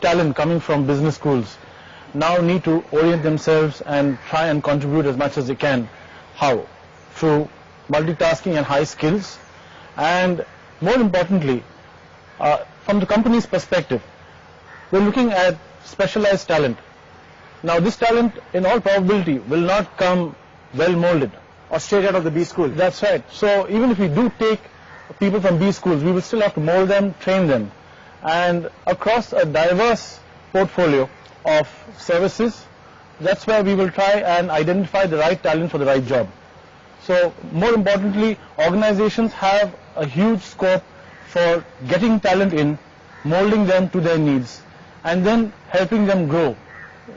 talent coming from business schools now need to orient themselves and try and contribute as much as they can. How? Through multitasking and high skills, and more importantly, from the company's perspective, we're looking at specialized talent. Now this talent in all probability will not come well molded or straight out of the B school. That's right. So even if we do take people from B schools, we will still have to mold them, train them, and across a diverse portfolio of services, that's where we will try and identify the right talent for the right job. So more importantly, organizations have a huge scope for getting talent in, molding them to their needs, and then helping them grow.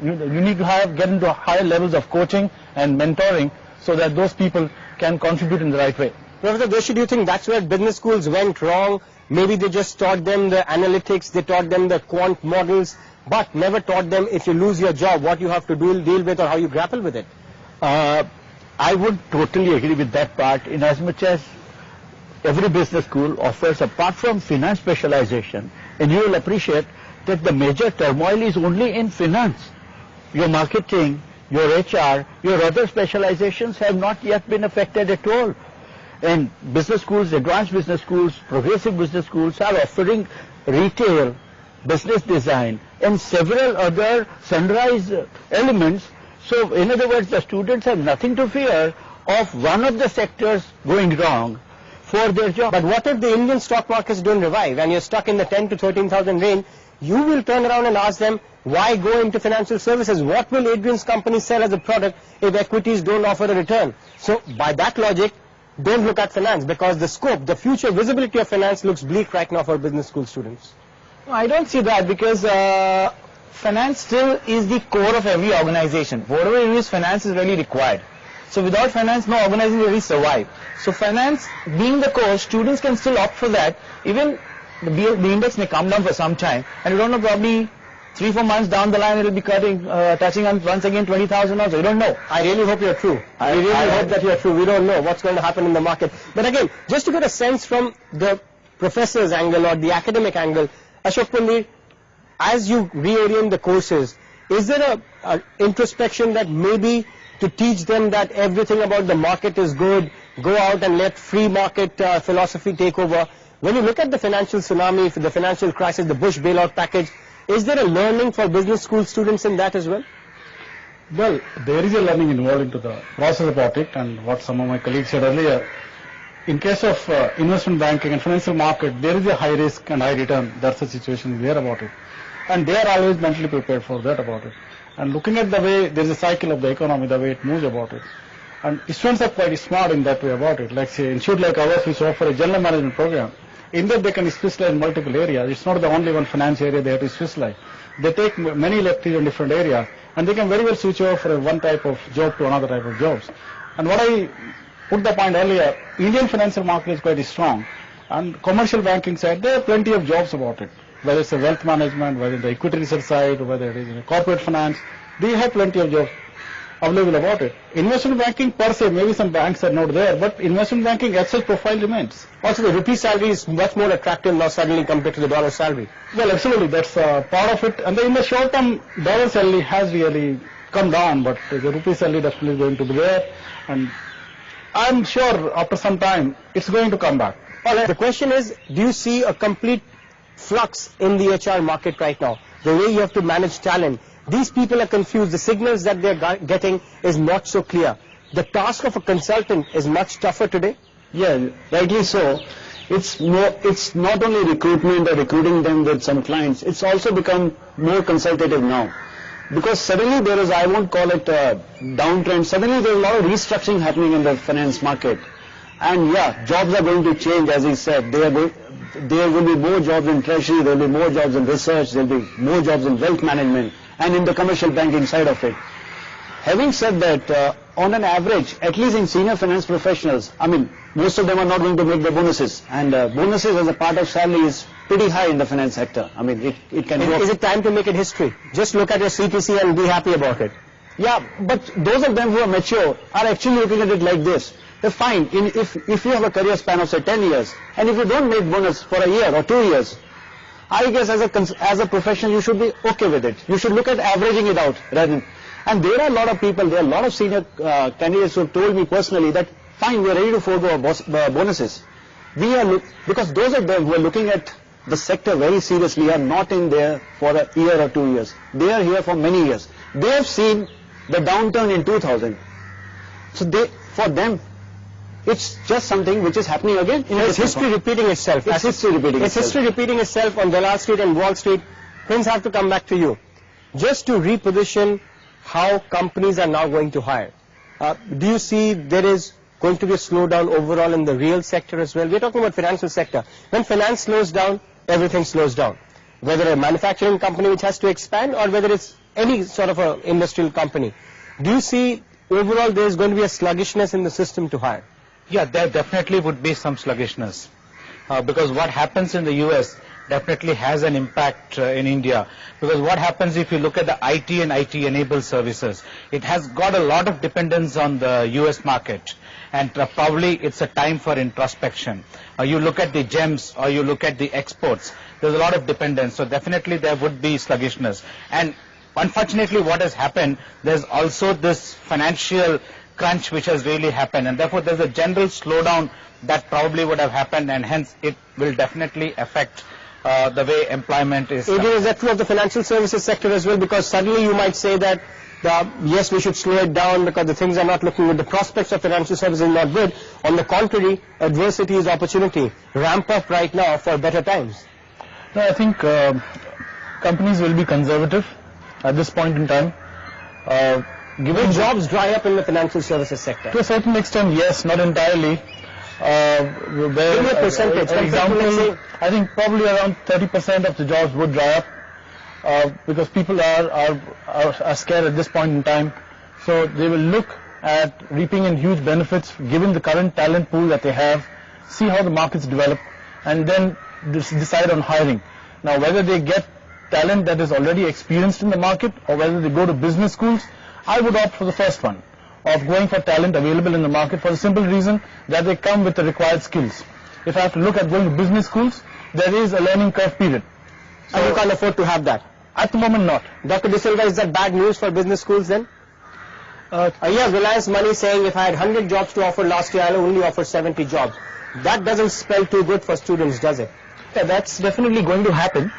You need to get into higher levels of coaching and mentoring so that those people can contribute in the right way. Professor Doshi, do you think that's where business schools went wrong? Maybe they just taught them the analytics, they taught them the quant models, but never taught them if you lose your job, what you have to deal with or how you grapple with it. I would totally agree with that part, in as much as every business school offers, apart from finance specialization, and you will appreciate that the major turmoil is only in finance. Your marketing, your HR, your other specializations have not yet been affected at all. And business schools, advanced business schools, progressive business schools are offering retail, business design, and several other sunrise elements. So in other words, the students have nothing to fear of one of the sectors going wrong for their job. But what if the Indian stock markets don't revive and you're stuck in the 10 to 13,000 range? You will turn around and ask them, why go into financial services? What will Adrian's company sell as a product if equities don't offer a return? So by that logic, don't look at finance, because the scope, the future visibility of finance looks bleak right now for business school students. No, I don't see that, because finance still is the core of every organization. Whatever it is, finance is really required. So without finance, no organization will really survive. So finance being the core, students can still opt for that. Even the index may come down for some time, and you don't know, probably 3-4 months down the line it will be touching on once again 20,000 also. You don't know. I really hope you're true. I really hope that you're true. We don't know what's going to happen in the market. But again, just to get a sense from the professor's angle or the academic angle, Ashok Pandit, as you reorient the courses, is there a introspection that maybe to teach them that everything about the market is good, go out and let free market philosophy take over? When you look at the financial tsunami, the financial crisis, the Bush bailout package, is there a learning for business school students in that as well? Well, there is a learning involved into the process about it, and what some of my colleagues said earlier. In case of investment banking and financial market, there is a high risk and high return. That's the situation there about it. And they are always mentally prepared for that about it. And looking at the way there is a cycle of the economy, the way it moves about it. And students are quite smart in that way about it. Like say, institute like ours, which offer a general management program, in that they can specialize in multiple areas. It's not the only one finance area they have to specialize. They take many electives in different areas, and they can very well switch over from one type of job to another type of jobs. And what I put the point earlier, Indian financial market is quite strong, and commercial banking side, there are plenty of jobs about it. Whether it's a wealth management, whether the equity research side, whether it is in corporate finance, they have plenty of jobs available about it. Investment banking per se, maybe some banks are not there, but investment banking as such profile remains. Also, the rupee salary is much more attractive now suddenly compared to the dollar salary. Well, absolutely, that's part of it. And in the short term, dollar salary has really come down, but the rupee salary definitely is going to be there. And I'm sure after some time, it's going to come back. Well, the question is, do you see a complete flux in the HR market right now? The way you have to manage talent. These people are confused. The signals that they're getting is not so clear. The task of a consultant is much tougher today. Yeah, rightly so. It's not only recruitment or recruiting them with some clients. It's also become more consultative now. Because suddenly there is, I won't call it a downtrend, suddenly there's a lot of restructuring happening in the finance market. And yeah, jobs are going to change, as he said. There will be more jobs in treasury, there will be more jobs in research, there will be more jobs in wealth management and in the commercial banking side of it. Having said that, on an average, at least in senior finance professionals, I mean, most of them are not going to make the bonuses, and bonuses as a part of salary is pretty high in the finance sector. I mean, it can go. Is it time to make it history? Just look at your CTC and be happy about it. Yeah, but those of them who are mature are actually looking at it like this. They're fine, if you have a career span of say 10 years, and if you don't make bonus for a year or 2 years, I guess as a professional, you should be okay with it. You should look at averaging it out rather than. And there are a lot of people, there are a lot of senior candidates who have told me personally that, fine, we are ready to forego our bonuses. Because those of them who are looking at the sector very seriously are not in there for a year or 2 years. They are here for many years. They have seen the downturn in 2000. So for them, it's just something which is happening again. It's history repeating itself. It's history repeating It's itself. history repeating itself on Dalal Street and Wall Street. Prince, have to come back to you. Just to reposition how companies are now going to hire. Do you see there is going to be a slowdown overall in the real sector as well? We're talking about financial sector. When finance slows down, everything slows down. Whether a manufacturing company which has to expand or whether it's any sort of a industrial company. Do you see overall there is going to be a sluggishness in the system to hire? Yeah, there definitely would be some sluggishness because what happens in the US definitely has an impact in India, because what happens if you look at the IT and IT enabled services, it has got a lot of dependence on the US market, and probably it's a time for introspection. You look at the gems or you look at the exports, there's a lot of dependence, so definitely there would be sluggishness. And unfortunately what has happened, there's also this financial crunch which has really happened, and therefore there's a general slowdown that probably would have happened, and hence it will definitely affect the way employment is. Adrian, is that true of the financial services sector as well? Because suddenly you might say that yes, we should slow it down because the things are not looking good. The prospects of financial services are not good. On the contrary, adversity is opportunity. Ramp up right now for better times. No, I think companies will be conservative at this point in time. Given jobs dry up in the financial services sector. To a certain extent, yes, not entirely. Give me a percentage. For example, I think probably around 30% of the jobs would dry up because people are scared at this point in time. So they will look at reaping in huge benefits given the current talent pool that they have, see how the markets develop, and then decide on hiring. Now, whether they get talent that is already experienced in the market or whether they go to business schools, I would opt for the first one, of going for talent available in the market, for the simple reason that they come with the required skills. If I have to look at going to business schools, there is a learning curve period. So and you can't afford to have that? At the moment, not. Dr. De Silva, is that bad news for business schools then? Yeah, Reliance Money saying if I had 100 jobs to offer last year, I'll only offer 70 jobs. That doesn't spell too good for students, does it? Yeah, that's definitely going to happen.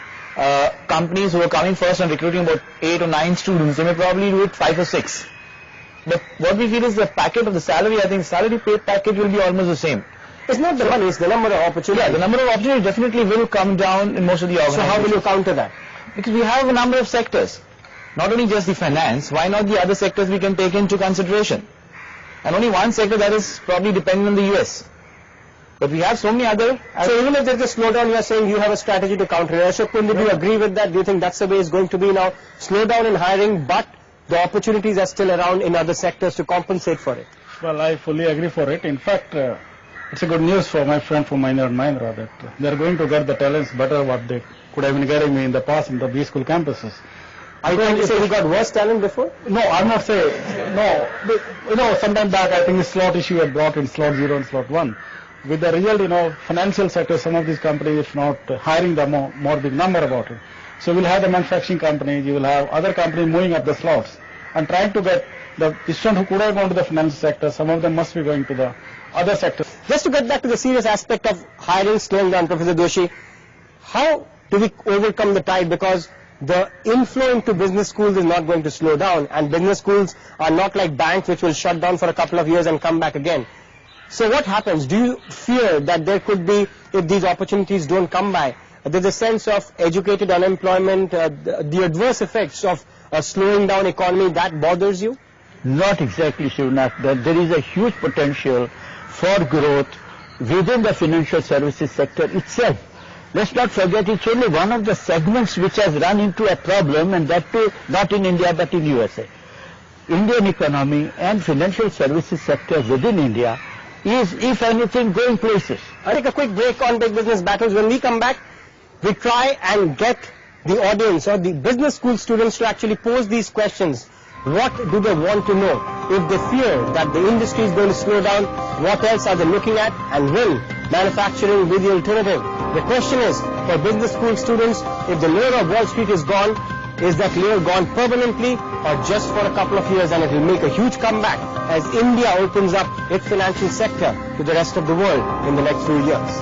Companies who are coming first and recruiting about 8 or 9 students, they may probably do it 5 or 6. But what we feel is the packet of the salary, I think salary paid package will be almost the same. It's not the money, it's the number of opportunities. Yeah, the number of opportunities definitely will come down in most of the organizations. So how will you counter that? Because we have a number of sectors. Not only just the finance, why not the other sectors we can take into consideration? And only one sector that is probably dependent on the US. But we have so many other... So even if there's a slowdown, you are saying you have a strategy to counter it. Ashok Pundi, do you agree with that? Do you think that's the way it's going to be now? Slowdown in hiring, but the opportunities are still around in other sectors to compensate for it. Well, I fully agree for it. In fact, it's a good news for my friend from Mahindra that they're going to get the talents better what they could have been getting me in the past in the B school campuses. Are you trying to say he got worse talent before? No, I'm not saying. No, but, sometime back I think the slot issue had brought in slot 0 and slot 1. With the result, financial sector, some of these companies, if not hiring the more big number about it. So we'll have the manufacturing companies, you will have other companies moving up the slots and trying to get the students who could have gone to the financial sector, some of them must be going to the other sectors. Just to get back to the serious aspect of hiring slowing down, Professor Doshi, how do we overcome the tide? Because the inflow into business schools is not going to slow down, and business schools are not like banks which will shut down for a couple of years and come back again. So what happens? Do you fear that there could be, if these opportunities don't come by, there's a sense of educated unemployment, the adverse effects of a slowing down economy, that bothers you? Not exactly, Shivnath. There is a huge potential for growth within the financial services sector itself. Let's not forget, it's only one of the segments which has run into a problem, and that too not in India but in USA. Indian economy and financial services sector within India is, if anything, going places. I'll take a quick break on Big Business Battles. When we come back, we try and get the audience or the business school students to actually pose these questions. What do they want to know? If they fear that the industry is going to slow down, what else are they looking at? And will manufacturing be the alternative? The question is, for business school students, if the lure of Wall Street is gone, is that lure gone permanently or just for a couple of years, and it will make a huge comeback as India opens up its financial sector to the rest of the world in the next few years?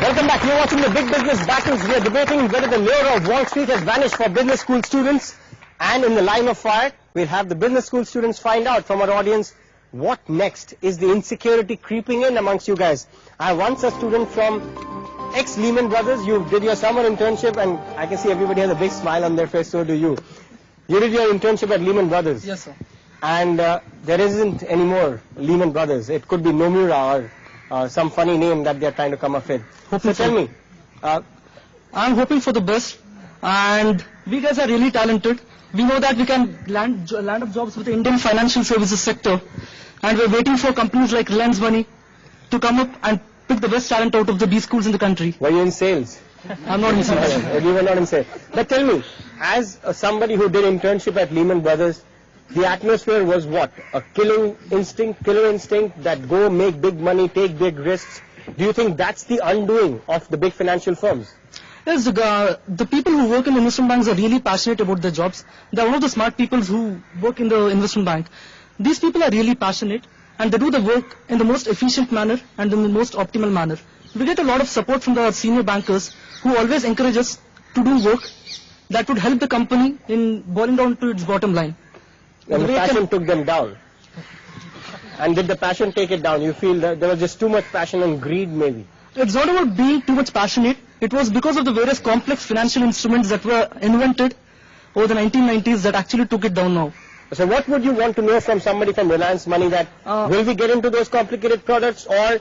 Welcome back. You're watching the Big Business Battles. We are debating whether the lure of Wall Street has vanished for business school students. And in the line of fire, we'll have the business school students find out from our audience what next. Is the insecurity creeping in amongst you guys? I have once a student from ex-Lehman Brothers. You did your summer internship, and I can see everybody has a big smile on their face. So do you. You did your internship at Lehman Brothers. Yes, sir. And there isn't any more Lehman Brothers. It could be Nomura or some funny name that they're trying to come up with. So tell me. I'm hoping for the best, and we guys are really talented. We know that we can land up jobs with the Indian financial services sector, and we're waiting for companies like Reliance Money to come up and pick the best talent out of the B schools in the country. Were you in sales? I'm not in sales. You were not in sales. But tell me, as somebody who did internship at Lehman Brothers, the atmosphere was what? A killer instinct that go make big money, take big risks. Do you think that's the undoing of the big financial firms? Yes, the people who work in investment banks are really passionate about their jobs. They're one of the smart people who work in the investment bank. These people are really passionate, and they do the work in the most efficient manner and in the most optimal manner. We get a lot of support from the senior bankers who always encourage us to do work that would help the company in boiling down to its bottom line. And the passion took them down. And did the passion take it down? You feel that there was just too much passion and greed maybe? It's not about being too much passionate. It was because of the various complex financial instruments that were invented over the 1990s that actually took it down now. So what would you want to know from somebody from Reliance Money, that will we get into those complicated products, or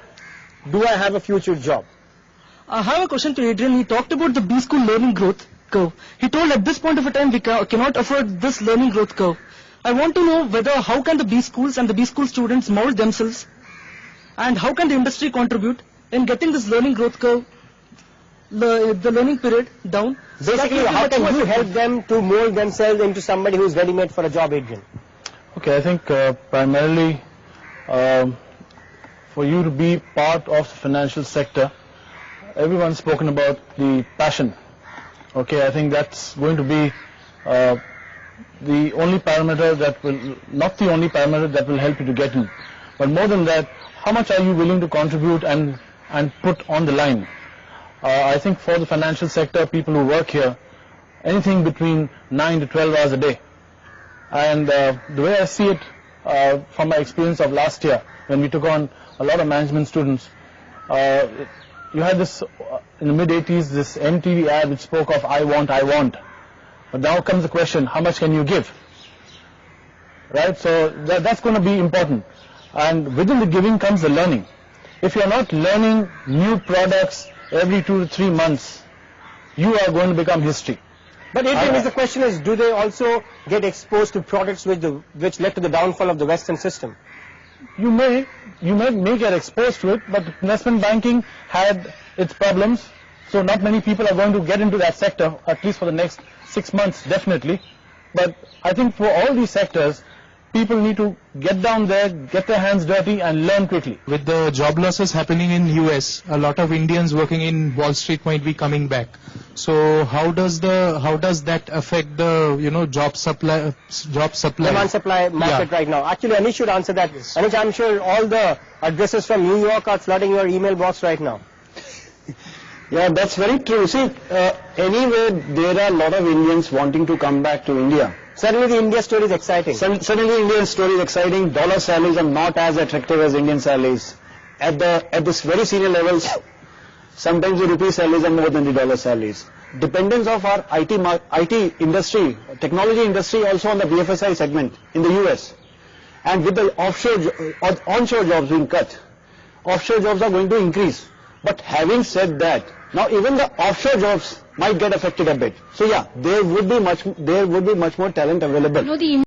do I have a future job? I have a question to Adrian. He talked about the B school learning growth curve. He told at this point of a time we cannot afford this learning growth curve. I want to know how can the B schools and the B school students mold themselves, and how can the industry contribute in getting this learning growth curve, the learning period down. Basically, how can you help them to mold themselves into somebody who's ready-made for a job, Adrian? Okay, I think primarily for you to be part of the financial sector, everyone's spoken about the passion. Okay, I think that's going to be the only parameter that will, not the only parameter that will help you to get in. But more than that, how much are you willing to contribute and put on the line? I think for the financial sector, people who work here, anything between 9 to 12 hours a day. And the way I see it from my experience of last year, when we took on a lot of management students, you had this, in the mid-80s, this MTV ad which spoke of I want. But now comes the question, how much can you give? Right? So that's going to be important. And within the giving comes the learning. If you're not learning new products every 2 to 3 months, you are going to become history. But the question is, do they also get exposed to products which led to the downfall of the Western system? You may get exposed to it, but investment banking had its problems. So not many people are going to get into that sector, at least for the next 6 months, definitely. But I think for all these sectors, people need to get down there, get their hands dirty and learn quickly. With the job losses happening in US, a lot of Indians working in Wall Street might be coming back. So how does that affect the job supply? Demand supply market right now. Actually, Anish should answer that. Yes. Anish, I'm sure all the addresses from New York are flooding your email box right now. Yeah, that's very true. See, anyway, there are a lot of Indians wanting to come back to India. Suddenly the India story is exciting. Suddenly Indian story is exciting. Dollar salaries are not as attractive as Indian salaries. At this very senior levels, sometimes the rupee salaries are more than the dollar salaries. Dependence of our IT industry, technology industry also on the BFSI segment in the US. And with the onshore jobs being cut, offshore jobs are going to increase. But having said that, now even the offshore jobs might get affected a bit. So yeah, there would be much more talent available.